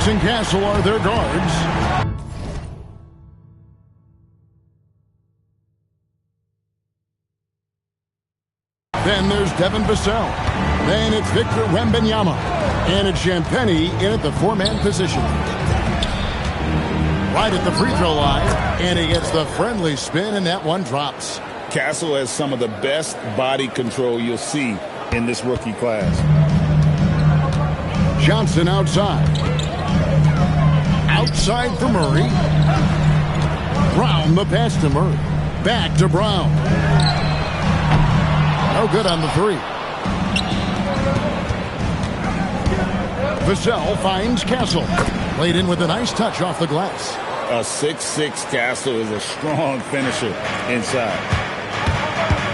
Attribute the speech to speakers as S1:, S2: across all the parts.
S1: Fox and Castle are their guards. Then there's Devin Vassell. Then it's Victor Wembanyama. And it's Champagnie in at the four-man position. Right at the free throw line. And he gets the friendly spin, and that one drops.
S2: Castle has some of the best body control you'll see in this rookie class.
S1: Johnson outside. Outside for Murray. Brown the pass to Murray. Back to Brown. No good on the three. Vassell finds Castle. Played in with a nice touch off the glass.
S2: A 6'6" Castle is a strong finisher inside.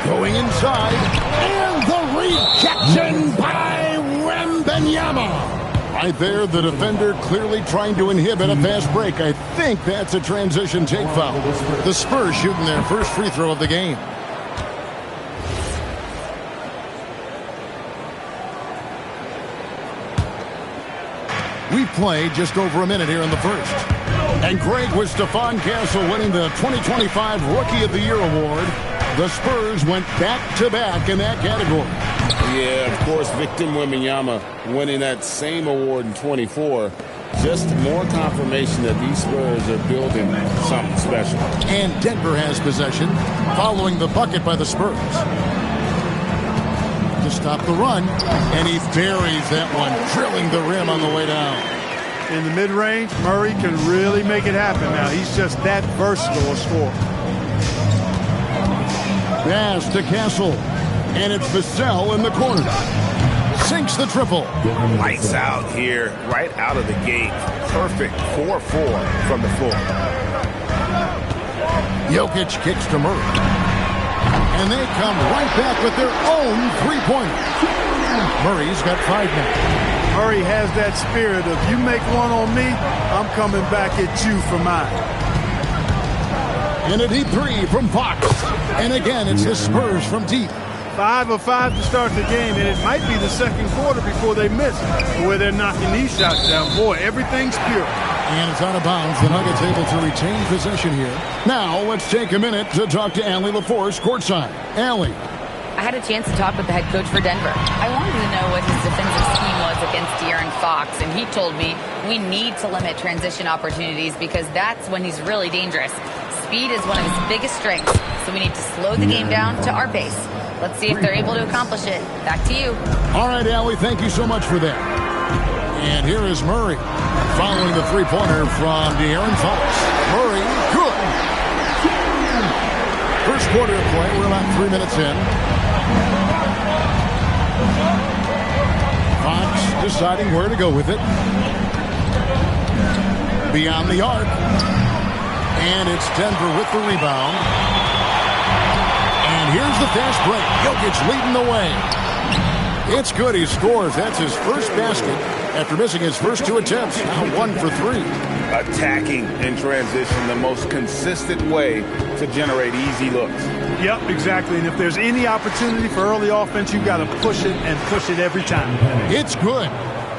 S1: Going inside. And the rejection by Wembanyama. Right there, the defender clearly trying to inhibit a fast break. I think that's a transition take foul. The Spurs shooting their first free throw of the game. We play just over a minute here in the first. And Greg, with Stephon Castle winning the 2025 Rookie of the Year award, the Spurs went back-to-back in that category.
S2: Yeah, of course, Victor Wembanyama winning that same award in 24. Just more confirmation that these Spurs are building something special.
S1: And Denver has possession following the bucket by the Spurs. To stop the run, and he buries that one, drilling the rim on the way down.
S3: In the mid-range, Murray can really make it happen now. He's just that versatile a scorer.
S1: Pass to Castle, and it's Vassell in the corner. Sinks the triple.
S2: Lights out here, right out of the gate. Perfect 4-4 from the floor.
S1: Jokic kicks to Murray. And they come right back with their own three-pointer. Murray's got 5 now.
S3: Murray has that spirit of, you make one on me, I'm coming back at you for mine.
S1: And a deep three from Fox. And again, it's the Spurs from deep.
S3: 5 of 5 to start the game, and it might be the second quarter before they miss the way they're knocking these shots down. Boy, everything's pure.
S1: And it's out of bounds. The Nuggets able to retain possession here. Now, let's take a minute to talk to Allie LaForce courtside. Allie.
S4: I had a chance to talk with the head coach for Denver. I wanted to know what his defensive scheme was against De'Aaron Fox, and he told me we need to limit transition opportunities because that's when he's really dangerous. Speed is one of his biggest strengths, so we need to slow the game down to our pace. Let's see if they're able to accomplish it. Back to you.
S1: All right, Allie, thank you so much for that. And here is Murray following the three-pointer from De'Aaron Fox. Murray, good. First quarter of play. We're about 3 minutes in. Fox deciding where to go with it. Beyond the arc. And it's Denver with the rebound. And here's the fast break. Jokic leading the way. It's good. He scores. That's his first basket after missing his first 2 attempts. Now 1 for 3.
S2: Attacking in transition, the most consistent way to generate easy looks.
S3: Yep, exactly. And if there's any opportunity for early offense, you've got to push it and push it every time.
S1: It's good.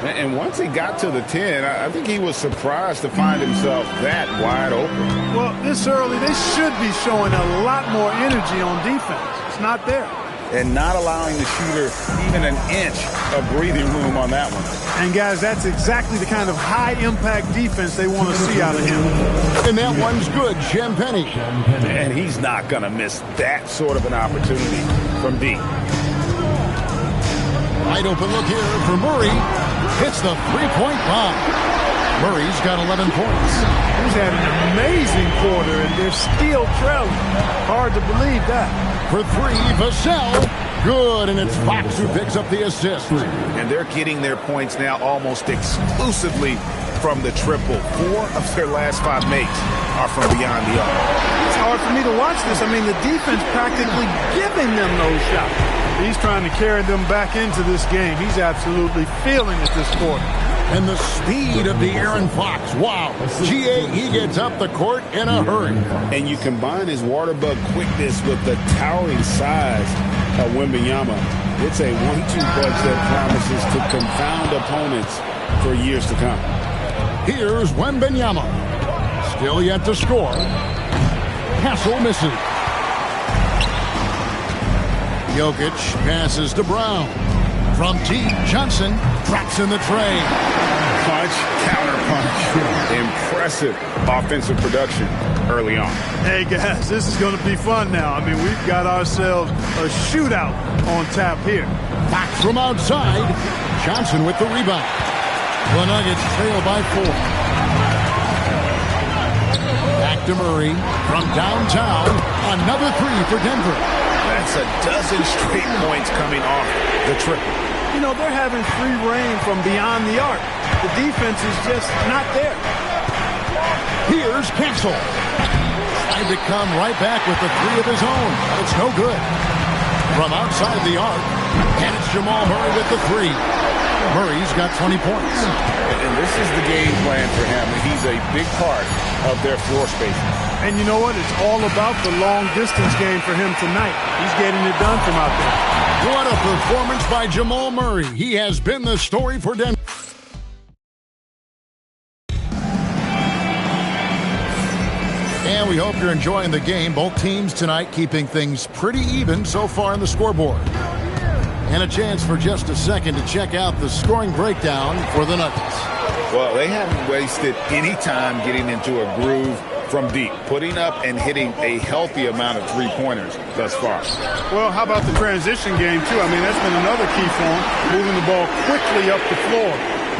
S2: And once he got to the 10, I think he was surprised to find himself that wide open.
S3: Well, this early, they should be showing a lot more energy on defense. It's not there.
S2: And not allowing the shooter even an inch of breathing room on that one.
S3: And, guys, that's exactly the kind of high-impact defense they want to see out of him.
S1: And that one's good, Champagnie.
S2: And he's not going to miss that sort of an opportunity from deep.
S1: Wide open look here for Murray. Hits the three-point bomb. Murray's got 11 points.
S3: He's had an amazing quarter, and they're still trailing. Hard to believe that.
S1: For 3, Vassell. Good, and it's Fox who picks up the assist.
S2: And they're getting their points now almost exclusively from the triple. 4 of their last 5 makes are from beyond the arc.
S3: It's hard for me to watch this. I mean, the defense practically giving them those shots. He's trying to carry them back into this game. He's absolutely feeling it this quarter.
S1: And the speed of De'Aaron Fox. Wow. G.A., he gets up the court in a hurry.
S2: And you combine his water bug quickness with the towering size of Wembanyama. It's a 1-2 punch that promises to confound opponents for years to come.
S1: Here's Wembanyama. Still yet to score. Castle misses. Jokic passes to Brown. From deep, Johnson drops in the tray.
S2: Punch, counter punch. Impressive offensive production early on.
S3: Hey, guys, this is going to be fun now. I mean, we've got ourselves a shootout on tap here.
S1: Fox from outside. Johnson with the rebound. The Nuggets trail by 4. Back to Murray from downtown. Another 3 for Denver.
S2: That's a dozen straight points coming off the triple.
S3: You know, they're having free reign from beyond the arc. The defense is just not there.
S1: Here's Castle. Trying to come right back with the 3 of his own. It's no good. From outside the arc, and it's Jamal Murray with the 3. Murray's got 20 points.
S2: And this is the game plan for him. He's a big part of their floor spacing.
S3: And you know what? It's all about the long-distance game for him tonight. He's getting it done from out there.
S1: What a performance by Jamal Murray. He has been the story for Denver. And we hope you're enjoying the game. Both teams tonight keeping things pretty even so far on the scoreboard. And a chance for just a second to check out the scoring breakdown for the Nuggets.
S2: Well, they haven't wasted any time getting into a groove from deep, putting up and hitting a healthy amount of three-pointers thus far.
S3: Well, how about the transition game, too? I mean, that's been another key for them, moving the ball quickly up the floor.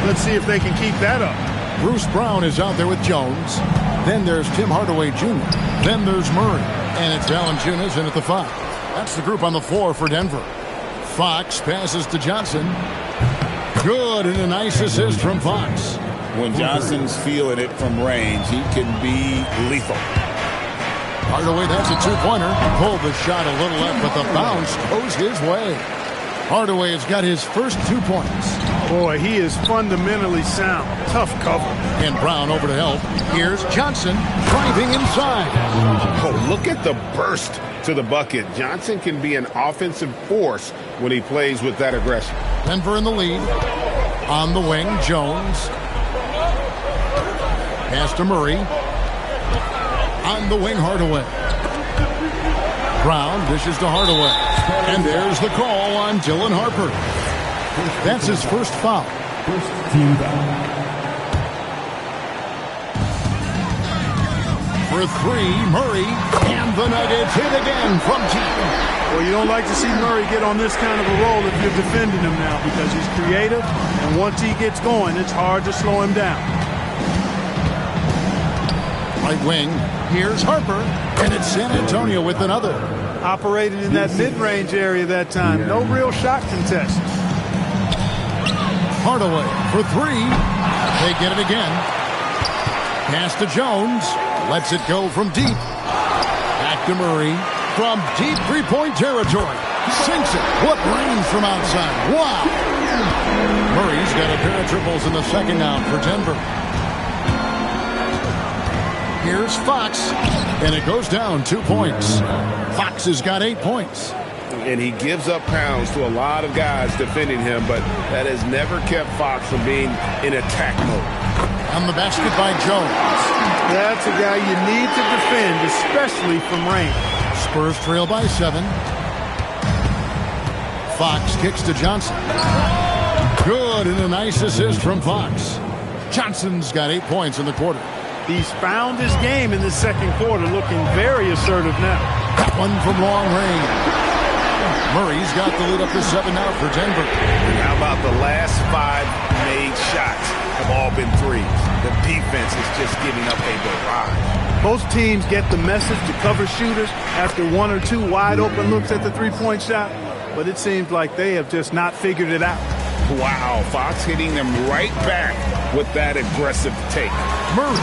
S3: Let's see if they can keep that up.
S1: Bruce Brown is out there with Jones. Then there's Tim Hardaway Jr. Then there's Murray. And it's Valanciunas in at the 5. That's the group on the floor for Denver. Fox passes to Johnson. Good, and a nice assist from Fox.
S2: When Johnson's feeling it from range, he can be lethal.
S1: Hardaway, that's a 2-pointer. Pulled the shot a little left, but the bounce goes his way. Hardaway has got his first 2 points.
S3: Boy, he is fundamentally sound. Tough cover.
S1: And Brown over to help. Here's Johnson driving inside.
S2: Oh, look at the burst to the bucket. Johnson can be an offensive force when he plays with that aggression.
S1: Denver in the lead. On the wing, Jones. Pass to Murray. On the wing, Hardaway. Brown dishes to Hardaway. And there's the call on Dylan Harper. That's his first foul.
S5: Team foul.
S1: For 3, Murray. And the Nuggets hit again from deep.
S3: Well, you don't like to see Murray get on this kind of a roll if you're defending him now, because he's creative, and once he gets going, it's hard to slow him down.
S1: Right wing, here's Harper, and it's San Antonio with another.
S3: Operating in that mid-range area that time. No real shot contest.
S1: Hardaway for 3. They get it again. Pass to Jones. Lets it go from deep. Back to Murray. From deep three-point territory. Sinks it. What range from outside. Wow. Murray's got a pair of triples in the second now for Denver. Here's Fox. And it goes down 2 points. Fox has got 8 points.
S2: And he gives up pounds to a lot of guys defending him, but that has never kept Fox from being in attack mode.
S1: On the basket by Jones.
S3: That's a guy you need to defend, especially from range.
S1: Spurs trail by 7. Fox kicks to Johnson. Good, and a nice assist from Fox. Johnson's got 8 points in the quarter.
S3: He's found his game in the second quarter, looking very assertive now.
S1: That one from long range. Murray's got the lead up to 7 now for Denver.
S2: And how about the last 5 made shots have all been threes? The defense is just giving up a barrage.
S3: Most teams get the message to cover shooters after 1 or 2 wide open looks at the three-point shot, but it seems like they have just not figured it out.
S2: Wow, Fox hitting them right back with that aggressive take.
S1: Murray,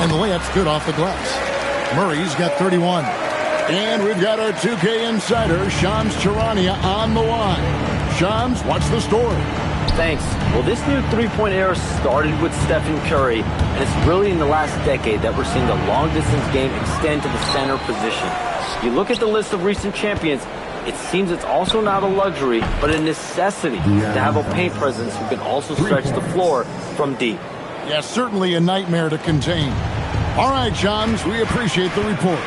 S1: and the layup's good off the glass. Murray's got 31. And we've got our 2K insider, Shams Charania, on the line. Shams, what's the story?
S6: Thanks. Well, this new three-point era started with Stephen Curry, and it's really in the last decade that we're seeing the long-distance game extend to the center position. You look at the list of recent champions, it seems it's also not a luxury, but a necessity to have a paint presence who can also stretch the floor from deep.
S1: Yeah, certainly a nightmare to contain. All right, Johns, we appreciate the report.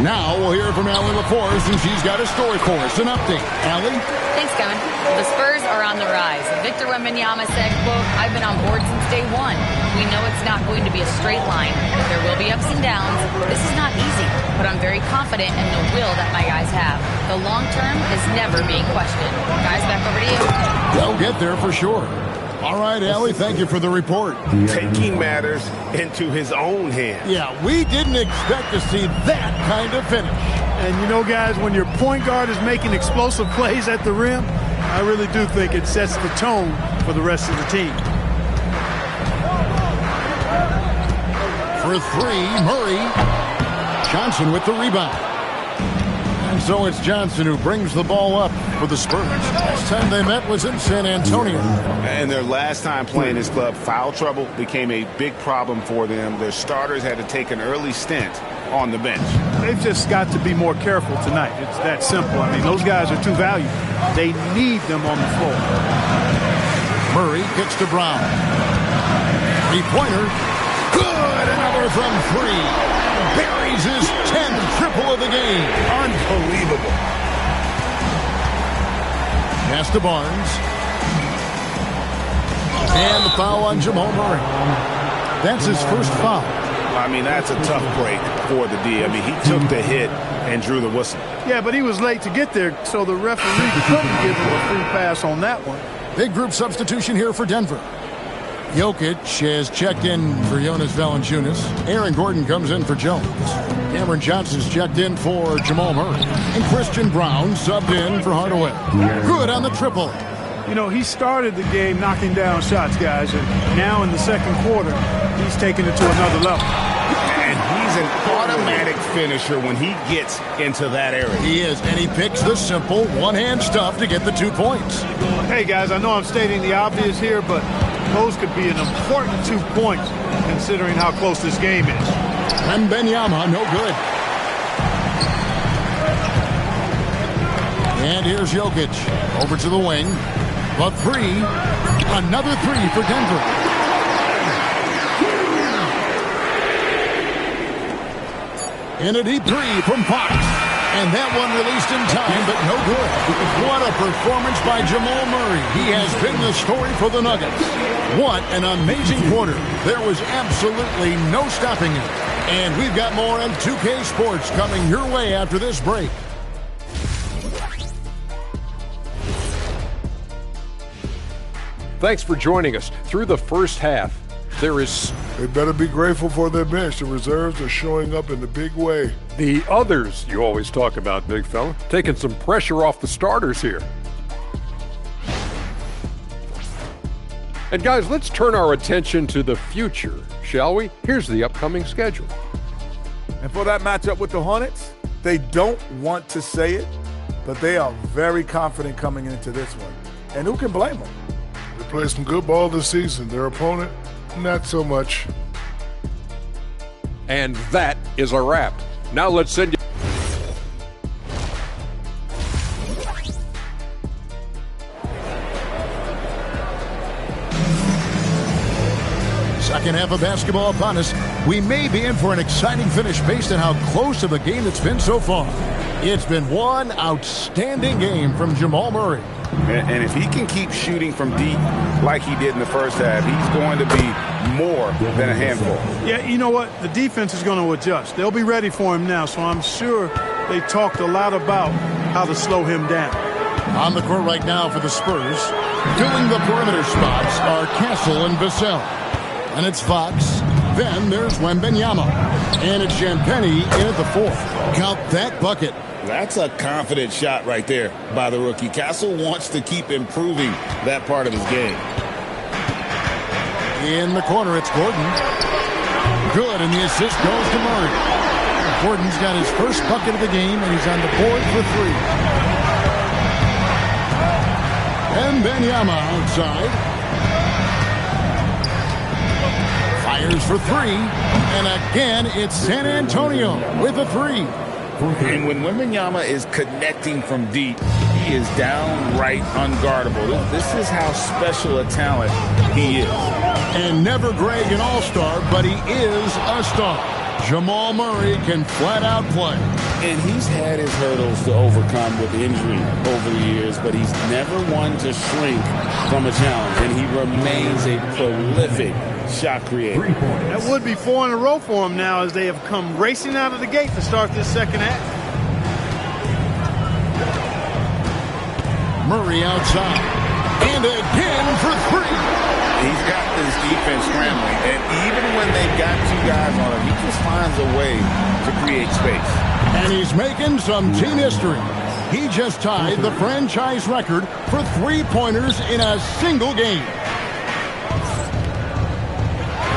S1: Now we'll hear from Allie LaForce, and she's got a story for us. An update. Allie?
S4: Thanks, Kevin. The Spurs are on the rise. Victor Wembanyama said, quote, "I've been on board since day one. We know it's not going to be a straight line, that there will be ups and downs. This is not easy, but I'm very confident in the will that my guys have. The long term is never being questioned." Guys, back over to you.
S1: They'll get there for sure. All right, Allie, thank you for the report.
S2: Taking matters into his own hands.
S1: Yeah, we didn't expect to see that kind of finish.
S3: And you know, guys, when your point guard is making explosive plays at the rim, I really do think it sets the tone for the rest of the team.
S1: For three, Murray. Johnson with the rebound. And so it's Johnson who brings the ball up for the Spurs. Last time they met was in San Antonio.
S2: And their last time playing this club, foul trouble became a big problem for them. Their starters had to take an early stint on the bench.
S3: They've just got to be more careful tonight. It's that simple. I mean, those guys are too valuable. They need them on the floor.
S1: Murray kicks to Brown. Three-pointer. Good! Another from three. Buries his 10th triple of the game.
S2: Unbelievable.
S1: Pass to Barnes. And the foul on Jamal Murray. That's his first foul.
S2: I mean, that's a tough break for the D. I mean, he took the hit and drew the whistle.
S3: Yeah, but he was late to get there, so the referee couldn't give him a free pass on that one.
S1: Big group substitution here for Denver. Jokic has checked in for Jonas Valanciunas. Aaron Gordon comes in for Jones. Cameron Johnson's checked in for Jamal Murray. And Christian Brown subbed in for Hardaway. Good on the triple.
S3: You know, he started the game knocking down shots, guys, and now in the second quarter, he's taking it to another level.
S2: And he's an automatic finisher when he gets into that area.
S1: He is, and he picks the simple one-hand stuff to get the 2 points.
S3: Hey, guys, I know I'm stating the obvious here, but those could be an important 2 points considering how close this game is.
S1: Wembanyama, no good. And here's Jokic. Over to the wing. The three. Another three for Denver. In a deep three from Fox. And that one released in time, but no good. What a performance by Jamal Murray. He has been the story for the Nuggets. What an amazing quarter. There was absolutely no stopping it. And we've got more on 2K Sports coming your way after this break.
S5: Thanks for joining us. Through the first half,
S7: They better be grateful for their bench. The reserves are showing up in a big way.
S5: the others you always talk about, big fella, taking some pressure off the starters here. And guys, let's turn our attention to the future, shall we? Here's the upcoming schedule.
S8: And for that matchup with the Hornets, they don't want to say it, but they are very confident coming into this one. And who can blame them?
S7: They played some good ball this season. Their opponent, not so much.
S5: And that is a wrap. Now let's send you.
S1: Second half of basketball upon us. We may be in for an exciting finish based on how close of a game it's been so far. It's been one outstanding game from Jamal Murray.
S2: And if he can keep shooting from deep like he did in the first half, he's going to be more than a handful.
S3: Yeah, you know what? The defense is going to adjust. They'll be ready for him now, so I'm sure they talked a lot about how to slow him down.
S1: On the court right now for the Spurs, filling the perimeter spots are Castle and Vassell. And it's Fox. Then there's Wembanyama. And it's Champagnie in at the fourth. Count that bucket.
S2: That's a confident shot right there by the rookie. Castle wants to keep improving that part of his game.
S1: In the corner, it's Gordon. Good, and the assist goes to Murray. Gordon's got his first bucket of the game, and he's on the board for three. And Wembanyama outside. Fires for three. And again, it's San Antonio with a three.
S2: And when Wembanyama is connecting from deep, He is downright unguardable. This is how special a talent he is.
S1: And never Greg an all-star, but he is a star. Jamal Murray can flat out play.
S2: And he's had his hurdles to overcome with injury over the years, but he's never one to shrink from a challenge, and he remains a prolific shot creator.
S3: That would be 4 in a row for him now as they have come racing out of the gate to start this second half.
S1: Murray outside. And again for 3.
S2: He's got this defense scrambling, and even when they've got 2 guys on him, he just finds a way to create space.
S1: And he's making some team history. He just tied the franchise record for 3-pointers in a single game.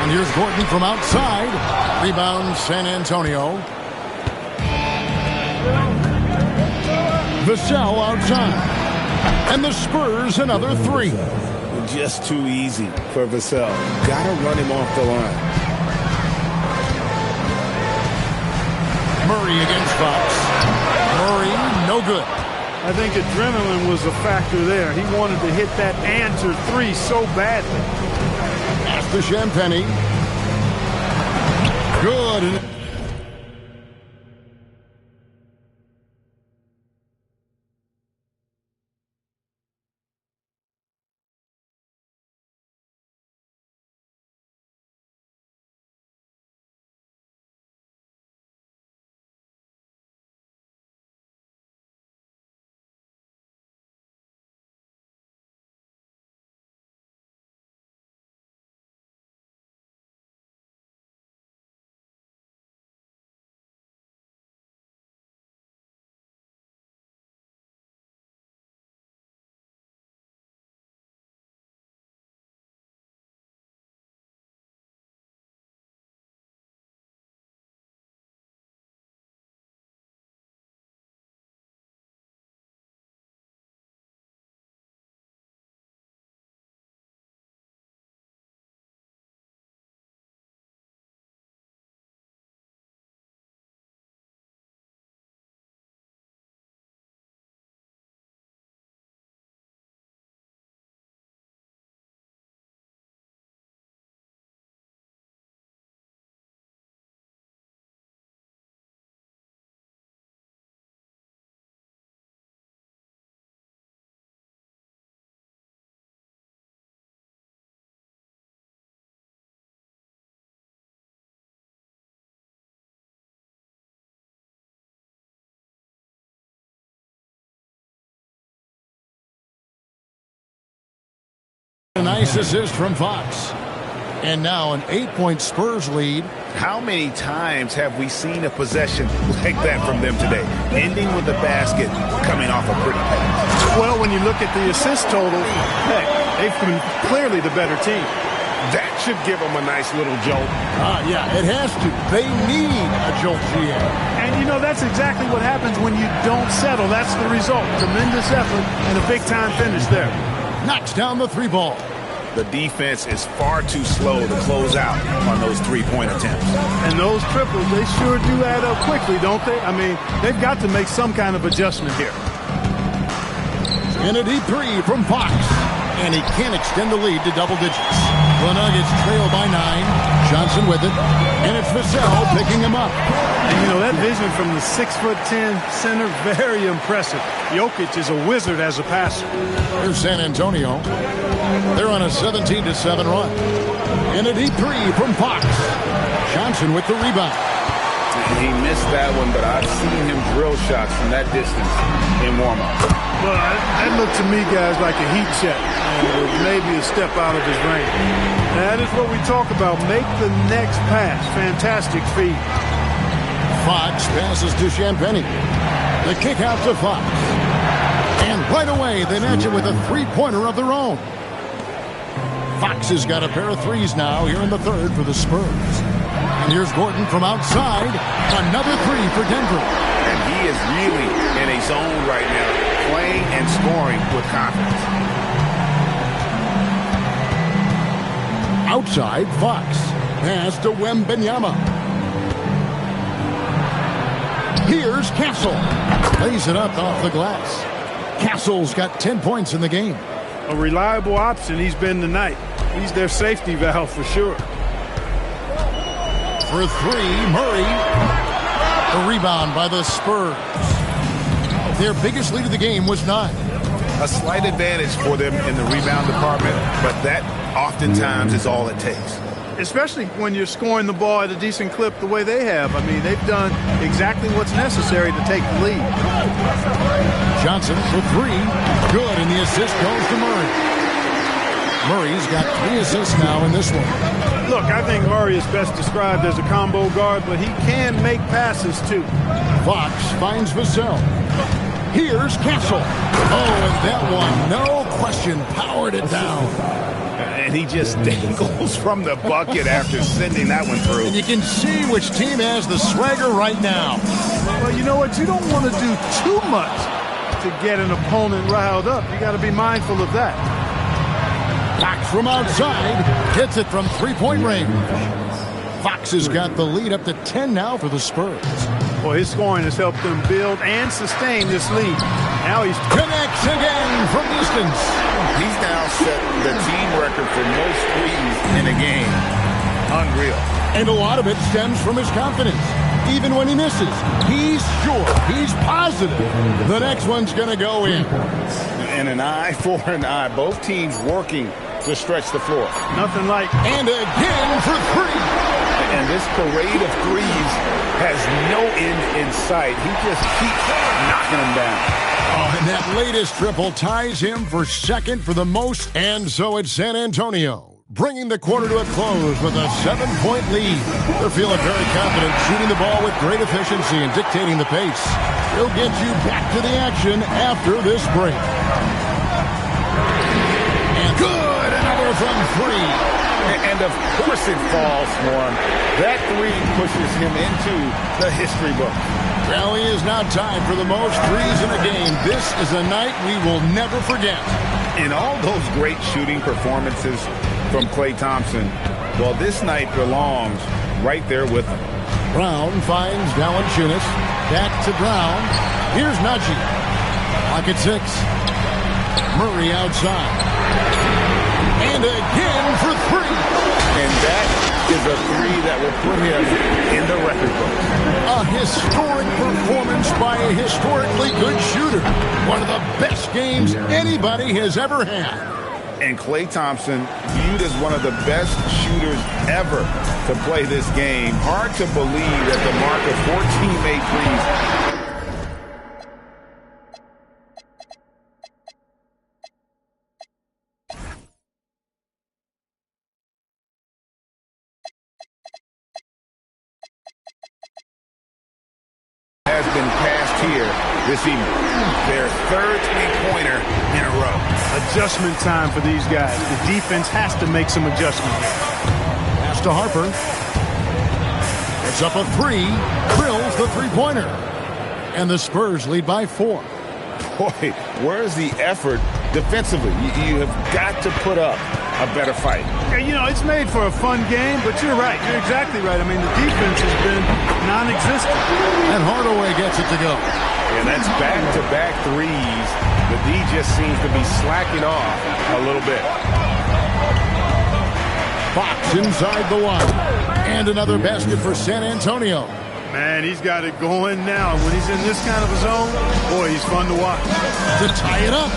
S1: And here's Gordon from outside. Rebound San Antonio. Vassell outside. And the Spurs another 3.
S2: Just too easy for Vassell. Gotta run him off the line.
S1: Murray against Fox. Murray, no good.
S3: I think adrenaline was a factor there. He wanted to hit that answer 3 so badly.
S1: Pass to Champagnie. Good. A nice assist from Fox. And now an 8-point Spurs lead.
S9: How many times have we seen a possession like that from them today? Ending with a basket, coming off a pretty pass.
S3: Well, when you look at the assist total, hey, they've been clearly the better team.
S9: That should give them a nice little jolt.
S1: Yeah, it has to. They need a jolt, GA.
S3: And, you know, that's exactly what happens when you don't settle. That's the result. Tremendous effort and a big-time finish there.
S1: Knocks down the 3 ball.
S9: The defense is far too slow to close out on those 3-point attempts.
S3: And those triples, they sure do add up quickly, don't they? I mean, they've got to make some kind of adjustment here.
S1: And a deep 3 from Fox. And he can't extend the lead to double digits. The Nuggets trail by 9. Johnson with it. And it's Vassell picking him up.
S3: And, you know, that vision from the 6'10" center, very impressive. Jokic is a wizard as a passer.
S1: Here's San Antonio. They're on a 17-7 run. And a deep 3 from Fox. Johnson with the rebound.
S2: He missed that one, but I've seen him drill shots from that distance in warm-up.
S3: Well, that looked to me, guys, like a heat check. And maybe a step out of his range. That is what we talk about. Make the next pass. Fantastic feed.
S1: Fox passes to Champagnie. The kick out to Fox. And right away, they match it with a 3-pointer of their own. Fox has got a pair of 3s now here in the third for the Spurs. And here's Gordon from outside. Another 3 for Denver.
S9: And he is really in a zone right now, playing and scoring with confidence.
S1: Outside, Fox. Pass to Wembanyama. Here's Castle. Lays it up off the glass. Castle's got 10 points in the game.
S3: A reliable option he's been tonight. He's their safety valve for sure.
S1: For three, Murray. A rebound by the Spurs. Their biggest lead of the game was 9.
S9: A slight advantage for them in the rebound department, but that oftentimes is all it takes.
S3: Especially when you're scoring the ball at a decent clip the way they have. I mean, they've done exactly what's necessary to take the lead.
S1: Johnson for 3. Good, and the assist goes to Murray. Murray's got 3 assists now in this one.
S3: Look, I think Murray is best described as a combo guard, but he can make passes too.
S1: Fox finds Vassell. Here's Castle. Oh, and that one, no question, powered it down.
S9: And he just dangles from the bucket after sending that one through.
S1: And you can see which team has the swagger right now.
S3: Well, you know what? You don't want to do too much to get an opponent riled up. You got to be mindful of that.
S1: Fox from outside hits it from three-point range. Fox has got the lead up to 10 now for the Spurs.
S3: Well, his scoring has helped them build and sustain this lead. Now he's
S1: connects again from distance.
S9: He's now set the team record for most threes in a game. Unreal.
S1: And a lot of it stems from his confidence. Even when he misses, he's sure, he's positive the next one's going to go in.
S9: And an eye for an eye. Both teams working to stretch the floor.
S3: Nothing like.
S1: And again for 3.
S9: And this parade of threes has no end in sight. He just keeps knocking them down.
S1: Oh, and that latest triple ties him for second for the most. And so it's San Antonio, bringing the quarter to a close with a 7-point lead. They're feeling very confident, shooting the ball with great efficiency and dictating the pace. We'll get you back to the action after this break. And good, another from 3.
S9: And of course it falls for him. That 3 pushes him into the history book.
S1: Well, he is now tied for the most threes in a game. This is a night we will never forget.
S9: In all those great shooting performances from Klay Thompson, well, this night belongs right there with him.
S1: Brown finds Valanciunas. Back to Brown. Here's Najee. Clock at 6. Murray outside. And again for 3.
S9: And that is a 3 that will put him in the record book.
S1: A historic performance by a historically good shooter. One of the best games anybody has ever had.
S9: And Klay Thompson viewed as one of the best shooters ever to play this game. Hard to believe that the mark of 14 made threes has been passed here this evening. Their third three-pointer in a row.
S3: Adjustment time for these guys. The defense has to make some adjustment here.
S1: Pass to Harper. It's up a 3. Drills the three-pointer. And the Spurs lead by 4.
S9: Boy, where's the effort defensively? You have got to put up a better fight.
S3: You know, it's made for a fun game, but you're right. You're exactly right. I mean, the defense has been non-existent.
S1: And Hardaway gets it to go.
S9: And that's back-to-back threes. The D just seems to be slacking off a little bit.
S1: Fox inside the line. And another basket for San Antonio.
S3: Man, he's got it going now. When he's in this kind of a zone, boy, he's fun to watch.
S1: To tie it up.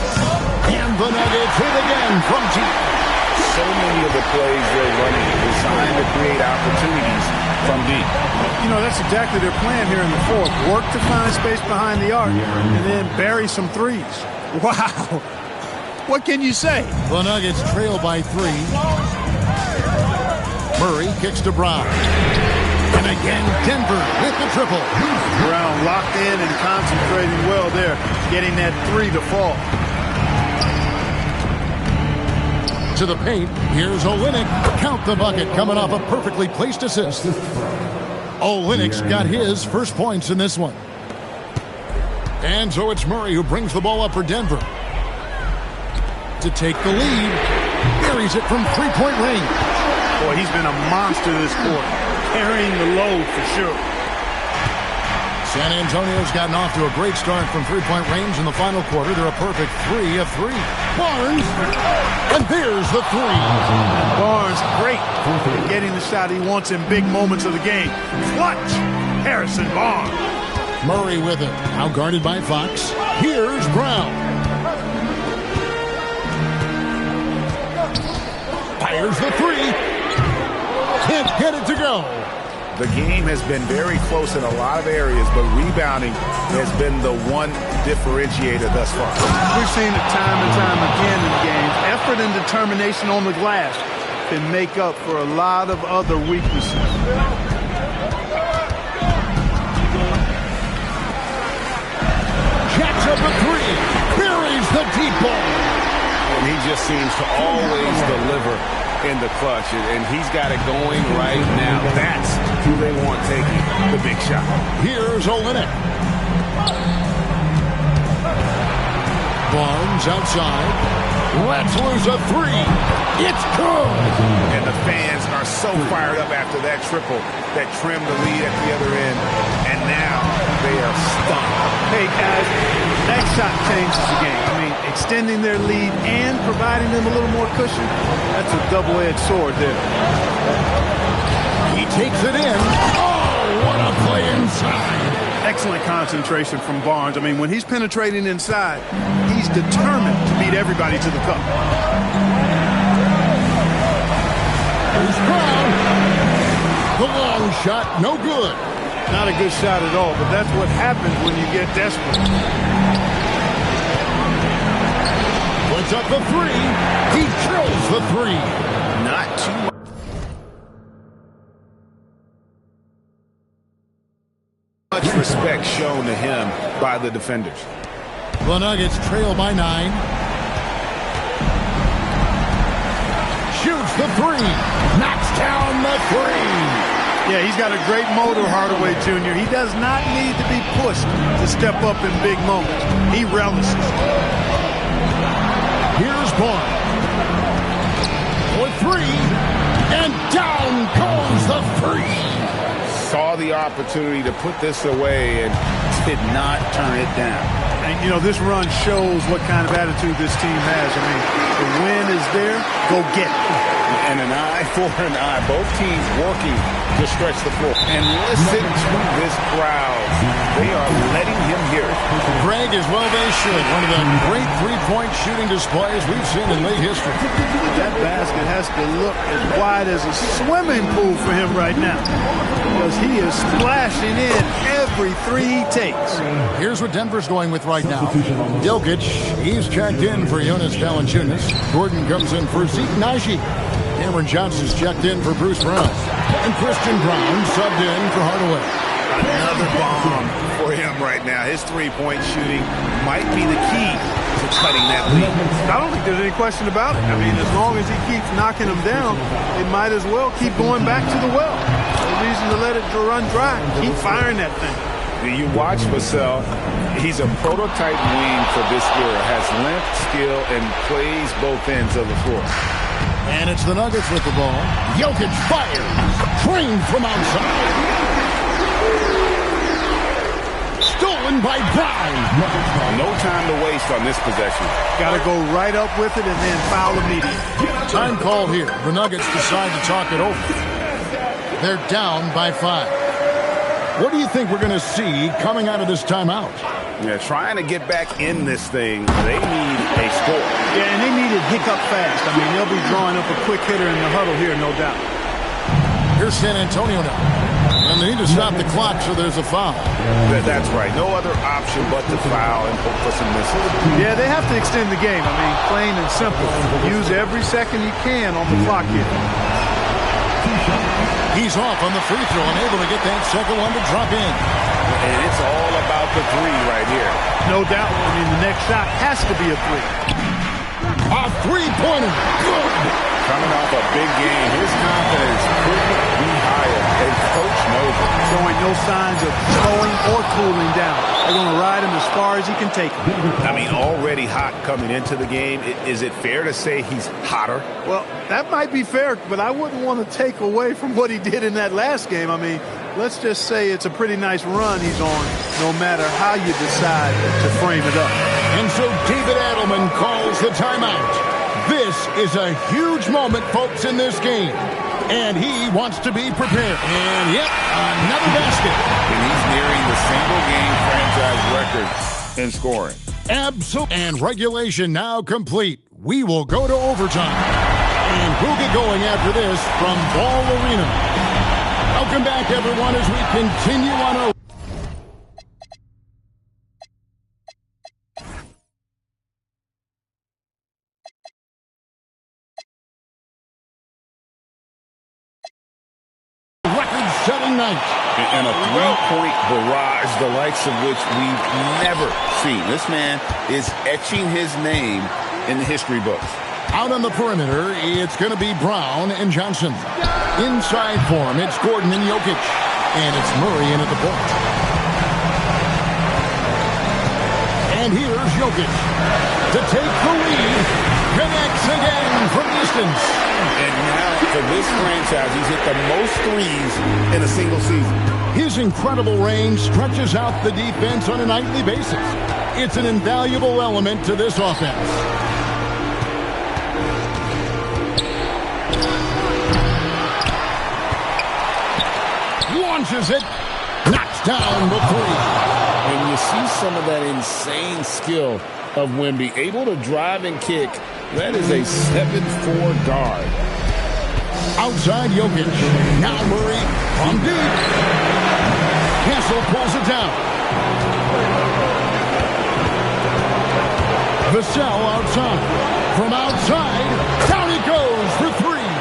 S1: And the Nuggets hit again from deep.
S9: So many of the plays they're running designed to create opportunities from deep.
S3: You know, that's exactly their plan here in the fourth. Work to find space behind the arc and then bury some threes. Wow. What can you say?
S1: The Nuggets trail by 3. Murray kicks to Brown. And again, Denver with the triple.
S3: Brown locked in and concentrating well there, getting that 3 to fall.
S1: To the paint, here's Olynyk. Count the bucket, coming off a perfectly placed assist. Olynyk's got his first points in this one. And so it's Murray who brings the ball up for Denver. To take the lead, buries it from three-point range.
S3: Boy, he's been a monster this quarter, carrying the load for sure.
S1: San Antonio's gotten off to a great start from three-point range in the final quarter. They're a perfect 3 of 3. Barnes, and there's the three.
S3: Barnes, great at getting the shot he wants in big moments of the game. Clutch, Harrison Barnes.
S1: Murray with it, now guarded by Fox. Here's Brown. Fires the three. Can't get it to go.
S9: The game has been very close in a lot of areas, but rebounding has been the one differentiator thus far.
S3: We've seen it time and time again in games. Effort and determination on the glass can make up for a lot of other weaknesses.
S1: Jacks up a three. Buries the deep ball.
S9: And he just seems to always deliver in the clutch, and he's got it going right now. That's who they want taking the big shot.
S1: Here's Olynyk. Barnes outside. Let's lose a three. It's good.
S9: And the fans are so fired up after that triple that trimmed the lead at the other end, and now they are stunned.
S3: Hey, guys, that shot changes the game. I mean, extending their lead and providing them a little more cushion, that's a double-edged sword there.
S1: He takes it in. Oh, what a play inside.
S3: Excellent concentration from Barnes. I mean, when he's penetrating inside, he's determined to beat everybody to the cup.
S1: Here's Brown. The long shot, no good.
S3: Not a good shot at all, but that's what happens when you get desperate.
S1: Puts up the three. He drills the three.
S9: Not too much respect shown to him by the defenders.
S1: The Nuggets trail by 9. Shoots the three. Knocks down the three.
S3: Yeah, he's got a great motor, Hardaway Jr. He does not need to be pushed to step up in big moments. He relishes.
S1: Here's Barnes. For three. And down goes the three.
S9: Saw the opportunity to put this away and did not turn it down.
S3: And, you know, this run shows what kind of attitude this team has. I mean, the win is there, go get it.
S9: And an eye for an eye. Both teams working to stretch the floor. And listen to this crowd. They are letting him hear it.
S1: Greg, as well they should. One of the great three-point shooting displays we've seen in late history.
S3: That basket has to look as wide as a swimming pool for him right now, because he is splashing in every three he takes.
S1: Here's what Denver's going with right now. Jokic, he's checked in for Jonas Valanciunas. Gordon comes in for Zeke Naji. Cameron Johnson's checked in for Bruce Brown. And Christian Brown subbed in for Hardaway.
S9: Another bomb for him right now. His three-point shooting might be the key to cutting that lead.
S3: I don't think there's any question about it. I mean, as long as he keeps knocking them down, it might as well keep going back to the well. No reason to let it run dry. Keep firing that thing.
S9: You watch Vassell. He's a prototype wing for this era. Has length, skill, and plays both ends of the floor.
S1: And it's the Nuggets with the ball. Jokic fires. Trained from outside. Stolen by Brown.
S9: No time to waste on this possession.
S3: Got to go right up with it and then foul immediately.
S1: Time called here. The Nuggets decide to talk it over. They're down by 5. What do you think we're going to see coming out of this timeout?
S9: Yeah, trying to get back in this thing, they need a score.
S3: Yeah, and they need it hiccup fast. I mean, they'll be drawing up a quick hitter in the huddle here, no doubt.
S1: Here's San Antonio now. And they need to stop the clock, so there's a foul.
S9: That's right. No other option but to foul and hope for some misses.
S3: Yeah, they have to extend the game. I mean, plain and simple. Use every second you can on the clock here.
S1: He's off on the free throw and able to get that second one to drop in.
S9: And it's all about the three right here.
S3: No doubt. I mean, the next shot has to be a three.
S1: A three-pointer. Good.
S9: Coming off a big game, his confidence couldn't be higher. And Coach knows it.
S3: Showing no signs of slowing or cooling down. They're going to ride him as far as he can take him.
S9: I mean, already hot coming into the game. Is it fair to say he's hotter?
S3: Well, that might be fair, but I wouldn't want to take away from what he did in that last game. I mean, let's just say it's a pretty nice run he's on, no matter how you decide to frame it up.
S1: And so David Adelman calls the timeout. This is a huge moment, folks, in this game. And he wants to be prepared. And, yep, another basket.
S9: And he's nearing the single-game franchise record in scoring.
S1: Absolutely. And regulation now complete. We will go to overtime. And we'll get going after this from Ball Arena. Welcome back, everyone, as we continue on our... record-setting night.
S9: And a three-point barrage, the likes of which we've never seen. This man is etching his name in the history books.
S1: Out on the perimeter, it's going to be Brown and Johnson. Inside for him, it's Gordon and Jokic. And it's Murray in at the point. And here's Jokic to take the lead. Connects again from distance.
S9: And now, for this franchise, he's hit the most threes in a single season.
S1: His incredible range stretches out the defense on a nightly basis. It's an invaluable element to this offense. Launches it. Knocks down the three.
S9: And you see some of that insane skill of Wemby. Able to drive and kick. That is a 7'4" guard.
S1: Outside Jokic. Now Murray from deep. Castle pulls it down. Vassell outside. From outside, down he goes for three.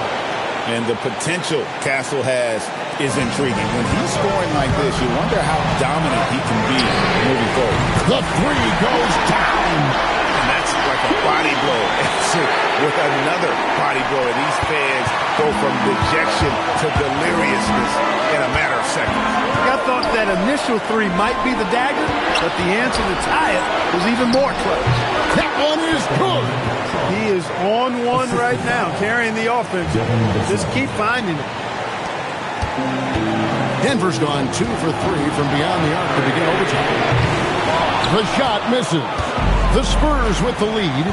S9: And the potential Castle has is intriguing. When he's scoring like this, you wonder how dominant he can be moving forward.
S1: The three goes down.
S9: And that's like a body blow. With another body blow. And these fans go from dejection to deliriousness in a matter of seconds.
S3: I thought that initial three might be the dagger, but the answer to tie it was even more close.
S1: That one is good.
S3: He is on one right now, carrying the offense. Just keep finding it.
S1: Denver's gone 2 for 3 from beyond the arc to begin overtime. The shot misses. The Spurs with the lead.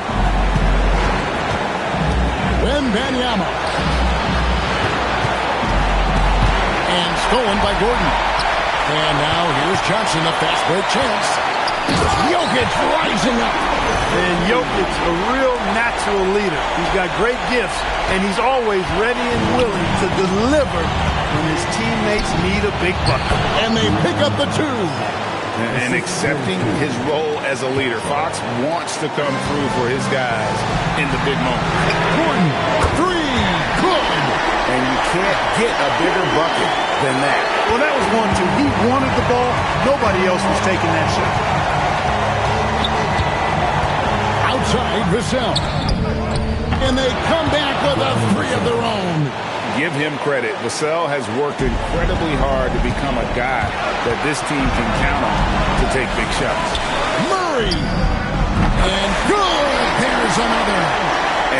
S1: Wembanyama. And stolen by Gordon. And now here's Johnson, a fast break chance. Jokic rising up.
S3: And Jokic, a real natural leader. He's got great gifts, and he's always ready and willing to deliver when his teammates need a big bucket.
S1: And they pick up the two.
S9: And accepting his role as a leader. Fox wants to come through for his guys in the big moment.
S1: Gordon, three, good.
S9: And you can't get a bigger bucket than that.
S3: Well, that was 1-2. He wanted the ball. Nobody else was taking that shot.
S1: Outside Vassell. And they come back with a three of their own.
S9: Give him credit. Vassell has worked incredibly hard to become a guy that this team can count on to take big shots.
S1: Murray. And good. There's another.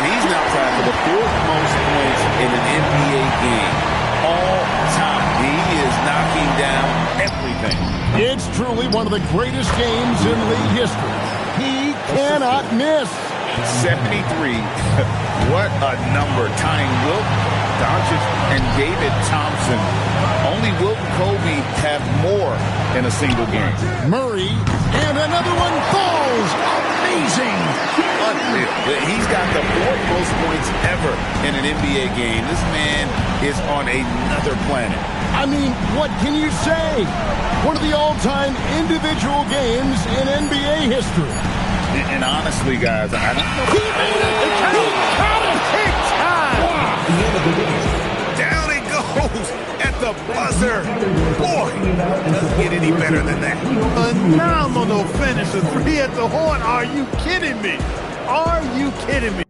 S9: And he's now tied for the 4th most points in an NBA game all time. He is knocking down everything.
S1: It's truly one of the greatest games in league history. He cannot miss.
S9: 73. What a number. Tying Wilt, Doncic, and David Thompson. Only Wilt and Kobe have more in a single game.
S1: Murray, and another one falls. Amazing.
S9: Unreal. He's got the 4th most points ever in an NBA game. This man is on another planet.
S1: I mean, what can you say? One of the all-time individual games in NBA history.
S9: And honestly, guys, I don't know.
S1: He made it.
S3: Take time.
S9: Down it goes at the buzzer. Boy, doesn't get any better than that.
S3: Phenomenal finish. A three at the horn. Are you kidding me? Are you kidding me?